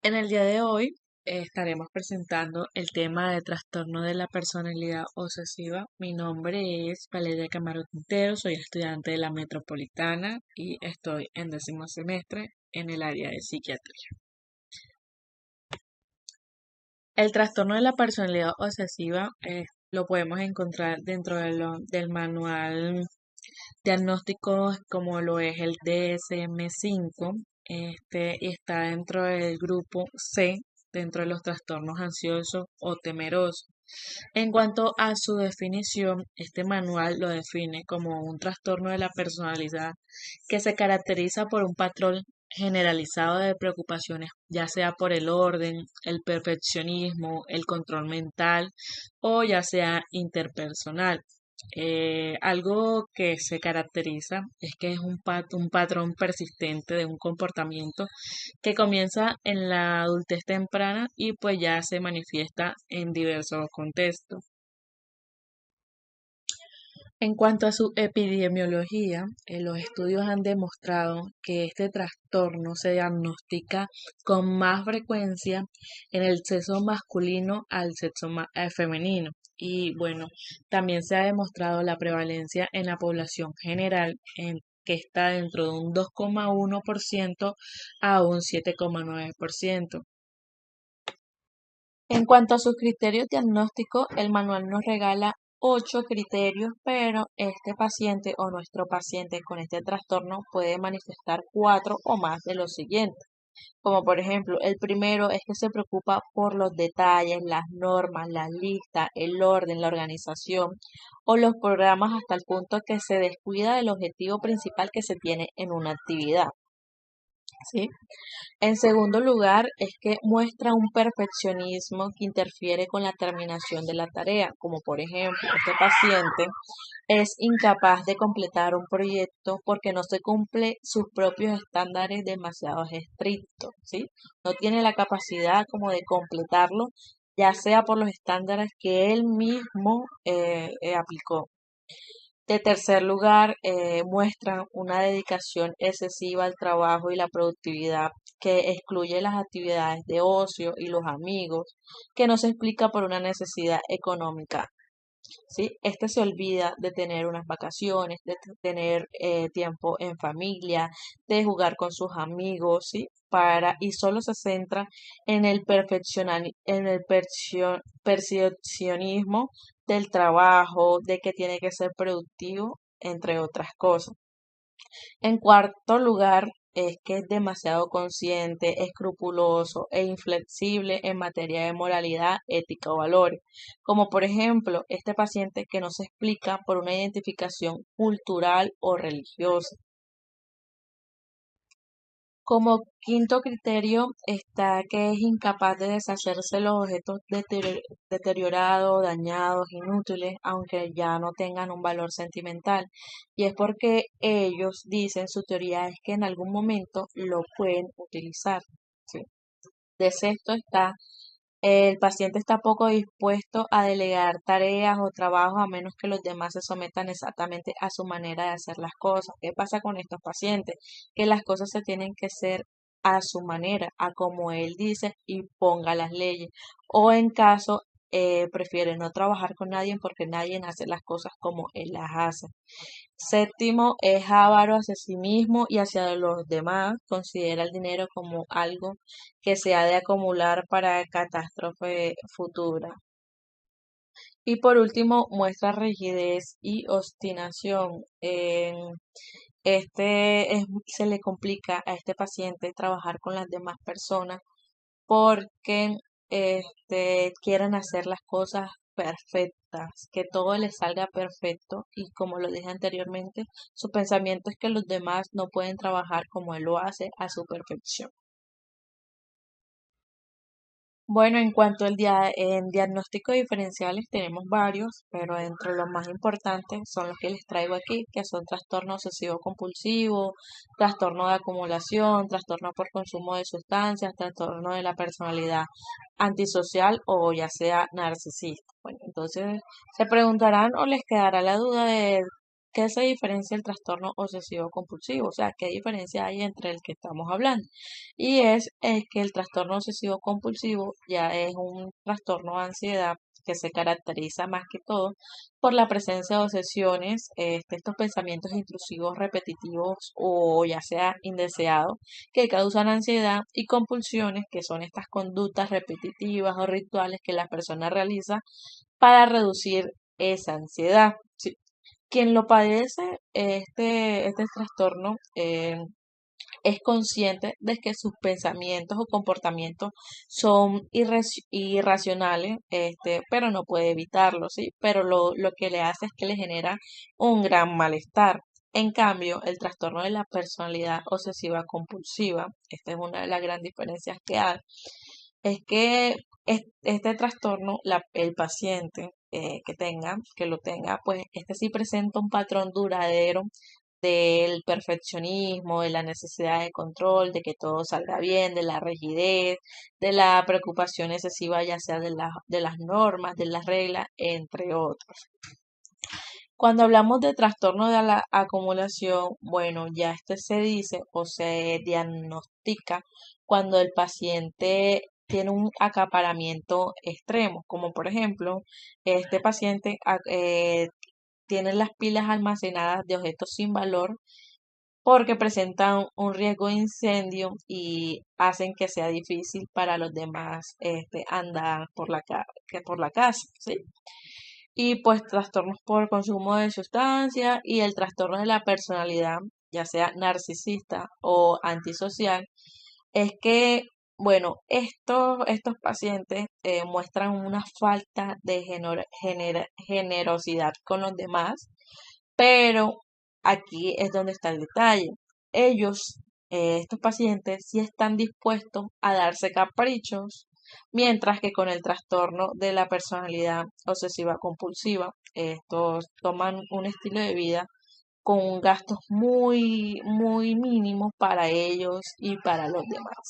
En el día de hoy estaremos presentando el tema de trastorno de la personalidad obsesiva. Mi nombre es Valeria Camaro Quintero, soy estudiante de la Metropolitana y estoy en 10º semestre en el área de psiquiatría. El trastorno de la personalidad obsesiva lo podemos encontrar dentro del manual diagnóstico como lo es el DSM-5, y está dentro del grupo C, dentro de los trastornos ansiosos o temerosos. En cuanto a su definición, este manual lo define como un trastorno de la personalidad que se caracteriza por un patrón generalizado de preocupaciones, ya sea por el orden, el perfeccionismo, el control mental o ya sea interpersonal. Algo que se caracteriza es que es un patrón persistente de un comportamiento que comienza en la adultez temprana y pues ya se manifiesta en diversos contextos. En cuanto a su epidemiología, los estudios han demostrado que este trastorno se diagnostica con más frecuencia en el sexo masculino al sexo femenino. Y bueno, también se ha demostrado la prevalencia en la población general, que está dentro de un 2,1% a un 7,9%. En cuanto a sus criterios diagnósticos, el manual nos regala 8 criterios, pero este paciente o nuestro paciente con este trastorno puede manifestar 4 o más de los siguientes. Como por ejemplo, el primero es que se preocupa por los detalles, las normas, las listas, el orden, la organización o los programas hasta el punto que se descuida del objetivo principal que se tiene en una actividad. ¿Sí? En segundo lugar, es que muestra un perfeccionismo que interfiere con la terminación de la tarea, como por ejemplo, este paciente es incapaz de completar un proyecto porque no se cumple sus propios estándares demasiado estrictos, ¿sí? No tiene la capacidad como de completarlo, ya sea por los estándares que él mismo aplicó. De tercer lugar, muestran una dedicación excesiva al trabajo y la productividad que excluye las actividades de ocio y los amigos, que no se explica por una necesidad económica. ¿Sí? Este se olvida de tener unas vacaciones, de tener tiempo en familia, de jugar con sus amigos, ¿sí? Y solo se centra en el perfeccionismo del trabajo, de que tiene que ser productivo, entre otras cosas. En cuarto lugar, es que es demasiado consciente, escrupuloso e inflexible en materia de moralidad, ética o valores. Como por ejemplo, este paciente que no se explica por una identificación cultural o religiosa. Como quinto criterio está que es incapaz de deshacerse de los objetos deteriorados, dañados, inútiles, aunque ya no tengan un valor sentimental. Y es porque ellos dicen, su teoría es que en algún momento lo pueden utilizar. ¿Sí? De sexto está, el paciente está poco dispuesto a delegar tareas o trabajos a menos que los demás se sometan exactamente a su manera de hacer las cosas. ¿Qué pasa con estos pacientes? Que las cosas se tienen que hacer a su manera, a como él dice y ponga las leyes. O en caso, prefiere no trabajar con nadie porque nadie hace las cosas como él las hace. Séptimo, es avaro hacia sí mismo y hacia los demás. Considera el dinero como algo que se ha de acumular para catástrofe futura. Y por último, muestra rigidez y obstinación. Se le complica a este paciente trabajar con las demás personas porque quieren hacer las cosas perfectas, que todo les salga perfecto y como lo dije anteriormente, su pensamiento es que los demás no pueden trabajar como él lo hace a su perfección. Bueno, en cuanto en diagnóstico diferenciales tenemos varios, pero entre los más importantes son los que les traigo aquí, que son trastorno obsesivo compulsivo, trastorno de acumulación, trastorno por consumo de sustancias, trastorno de la personalidad antisocial o ya sea narcisista. Bueno, entonces se preguntarán o les quedará la duda de ¿qué se diferencia el trastorno obsesivo compulsivo? O sea, ¿qué diferencia hay entre el que estamos hablando? Y es que el trastorno obsesivo compulsivo ya es un trastorno de ansiedad que se caracteriza más que todo por la presencia de obsesiones, estos pensamientos intrusivos repetitivos o ya sea indeseados que causan ansiedad y compulsiones, que son estas conductas repetitivas o rituales que la persona realiza para reducir esa ansiedad. Sí. Quien lo padece, este trastorno, es consciente de que sus pensamientos o comportamientos son irracionales, pero no puede evitarlo, ¿sí? Pero lo que le hace es que le genera un gran malestar. En cambio, el trastorno de la personalidad obsesiva compulsiva, esta es una de las grandes diferencias que hay, es que este trastorno, el paciente que lo tenga, pues este sí presenta un patrón duradero del perfeccionismo, de la necesidad de control, de que todo salga bien, de la rigidez, de la preocupación excesiva, ya sea de las normas, de las reglas, entre otros. Cuando hablamos de trastorno de la acumulación, bueno, ya este se dice o se diagnostica cuando el paciente tiene un acaparamiento extremo, como por ejemplo, este paciente tiene las pilas almacenadas de objetos sin valor porque presentan un riesgo de incendio y hacen que sea difícil para los demás andar por la casa, ¿sí? Y pues trastornos por consumo de sustancias y el trastorno de la personalidad, ya sea narcisista o antisocial, es que, bueno, estos pacientes muestran una falta de generosidad con los demás, pero aquí es donde está el detalle. Ellos, estos pacientes, sí están dispuestos a darse caprichos, mientras que con el trastorno de la personalidad obsesiva compulsiva, estos toman un estilo de vida con gastos muy mínimos para ellos y para los demás.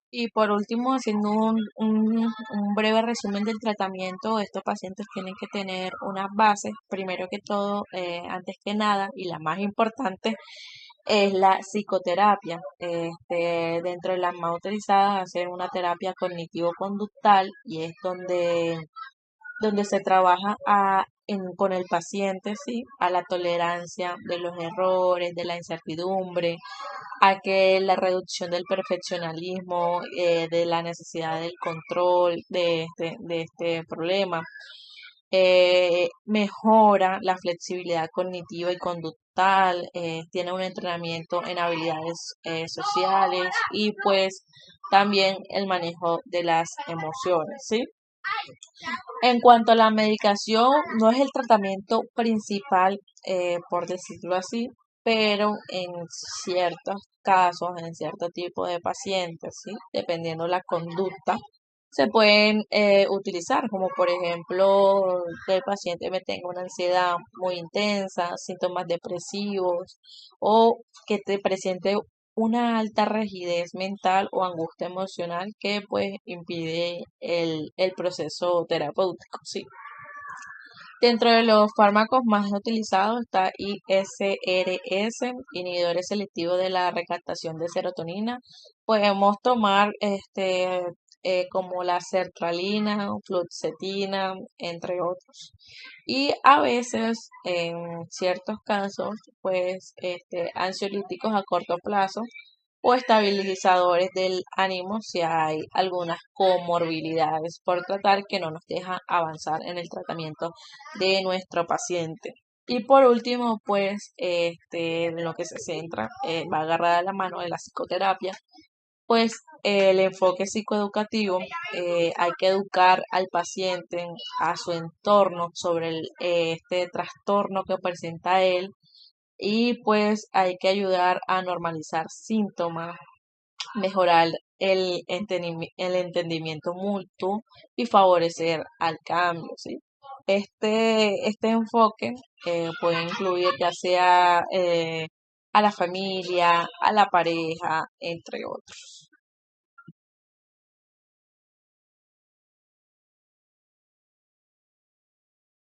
Y por último, haciendo un breve resumen del tratamiento, estos pacientes tienen que tener unas bases, primero que todo, antes que nada, y la más importante, es la psicoterapia. Dentro de las más utilizadas, hacer una terapia cognitivo-conductal y es donde se trabaja con el paciente, ¿sí? A la tolerancia de los errores, de la incertidumbre, a que la reducción del perfeccionalismo, de la necesidad del control de este problema, mejora la flexibilidad cognitiva y conductual, tiene un entrenamiento en habilidades sociales y pues también el manejo de las emociones, ¿sí? En cuanto a la medicación, no es el tratamiento principal, por decirlo así, pero en ciertos casos, en cierto tipo de pacientes, ¿sí? Dependiendo la conducta, se pueden utilizar, como por ejemplo que el paciente me tenga una ansiedad muy intensa, síntomas depresivos o que te presente una alta rigidez mental o angustia emocional que pues impide el proceso terapéutico, ¿sí? Dentro de los fármacos más utilizados está ISRS, inhibidores selectivos de la recaptación de serotonina. Podemos tomar como la sertralina, fluoxetina, entre otros. Y a veces, en ciertos casos, pues ansiolíticos a corto plazo o estabilizadores del ánimo si hay algunas comorbilidades por tratar que no nos deja avanzar en el tratamiento de nuestro paciente. Y por último, pues, en lo que se centra, va agarrada la mano de la psicoterapia, pues el enfoque psicoeducativo, hay que educar al paciente, a su entorno sobre este trastorno que presenta él y pues hay que ayudar a normalizar síntomas, mejorar el entendimiento mutuo y favorecer al cambio, ¿sí? Este enfoque puede incluir ya sea a la familia, a la pareja, entre otros.